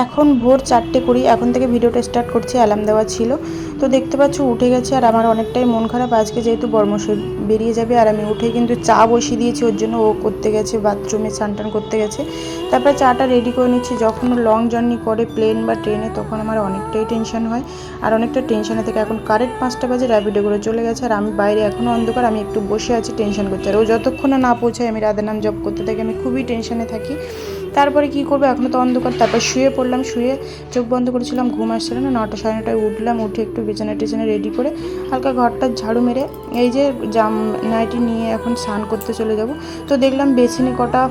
এখন ভোর 4:20, এখন থেকে ভিডিওটা স্টার্ট করছি। অ্যালার্ম দেওয়া ছিল, তো দেখতে পাচ্ছ উঠে গেছে। আর আমার অনেকটাই মন খারাপ আজকে, যেহেতু বর্মশাই বেরিয়ে যাবে। আর আমি উঠে কিন্তু চা বসিয়ে দিয়েছি ওর জন্য, ও করতে গেছে বাথরুমে, স্নান করতে গেছে। তারপরে চাটা রেডি করে নিচ্ছি। যখন লং জার্নি করে প্লেন বা ট্রেনে, তখন আমার অনেকটাই টেনশন হয়। আর অনেকটা টেনশনে থেকে এখন কারেক্ট 5টা বাজে, র্যাপিডো করে চলে গেছে। আর আমি বাইরে এখনও অন্ধকার, আমি একটু বসে আছি, টেনশন করছি। আর ও যতক্ষণ না পৌঁছায় আমি রাধার নাম জপ করতে থাকি, আমি খুবই টেনশনে থাকি। তারপরে কি করবো, এখনও তো অন্ধকার। তারপর শুয়ে পড়লাম, শুয়ে চোখ বন্ধ করেছিলাম, ঘুম আসছিল না। 9টা 9:30 উঠলাম, উঠে একটু বিছানা টিছানা রেডি করে হালকা ঘরটা ঝাড়ু মেরে এই যে নাইটি নিয়ে এখন স্নান করতে চলে যাব। তো দেখলাম বেসিনে কটা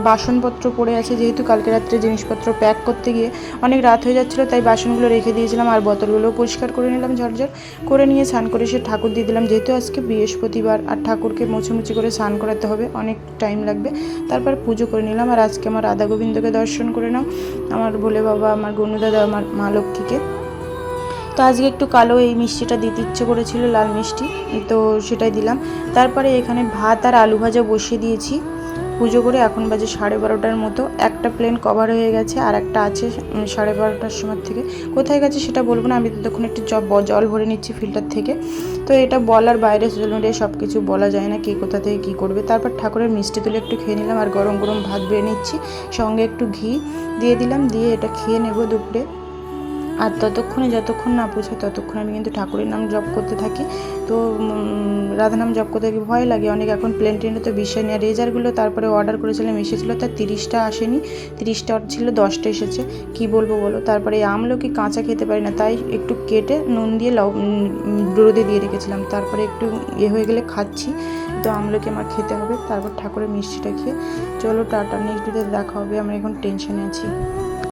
বাসনপত্র পড়ে আছে, যেহেতু কালকে রাত্রে জিনিসপত্র প্যাক করতে গিয়ে অনেক রাত হয়ে যাচ্ছিলো, তাই বাসনগুলো রেখে দিয়েছিলাম। আর বোতলগুলো পরিষ্কার করে নিলাম ঝরঝর করে নিয়ে স্নান করে এসে ঠাকুর দিয়ে দিলাম, যেহেতু আজকে বৃহস্পতিবার আর ঠাকুরকে মুছামুছি করে স্নান করাতে হবে, অনেক টাইম লাগবে। তারপর পুজো করে নিলাম। আর আজকে আমার রাধা গোবিন্দকে দর্শন করে নাও, আমার ভোলে বাবা, আমার গনুদাদা, আমার মা লক্ষ্মীকে। তো আজকে একটু কালো এই মিষ্টিটা দিতে ইচ্ছে করেছিল, লাল মিষ্টি, তো সেটাই দিলাম। তারপরে এখানে ভাত আর আলু ভাজা বসিয়ে দিয়েছি। পুজো করে এখন বাজে 12:30টার মতো। একটা প্লেন কভার হয়ে গেছে, আর একটা আছে 12:30টার সময় থেকে। কোথায় গেছে সেটা বলবো না, আমি ততক্ষণ একটু জল ভরে নিচ্ছি ফিল্টার থেকে। তো এটা বলার বাইরে, সোশ্যাল মিডিয়ায় সব কিছু বলা যায় না, কে কোথা থেকে কী করবে। তারপর ঠাকুরের মিষ্টি তুলে একটু খেয়ে নিলাম। আর গরম গরম ভাত বেড়ে নিচ্ছি, সঙ্গে একটু ঘি দিয়ে দিলাম, দিয়ে এটা খেয়ে নেবো দুপুরে। আর যতক্ষণ না পৌঁছায় ততক্ষণ আমি কিন্তু ঠাকুরের নাম জপ করতে থাকি। তো রাধা নাম জপ করতে থাকি, ভয় লাগে অনেক। এখন প্লেন ট্রেনে তো বিশ্বাস নেই। আর রেজারগুলো তারপরে অর্ডার করেছিলাম, এসেছিলো, তার 30টা আসেনি, 30টা অর্ডার ছিল, 10টা এসেছে। কি বলবো বলো। তারপরে এই আমলকি কাঁচা খেতে পারি না, তাই একটু কেটে নুন দিয়ে রোদে দিয়ে রেখেছিলাম, তারপরে একটু হয়ে গেলে খাচ্ছি। তো আমলকি আমার খেতে হবে। তারপর ঠাকুরের মিষ্টিটা খেয়ে চলো টাটা, নেক্সট ভিডিওতে দেখা হবে। আমরা এখন টেনশনে আছি।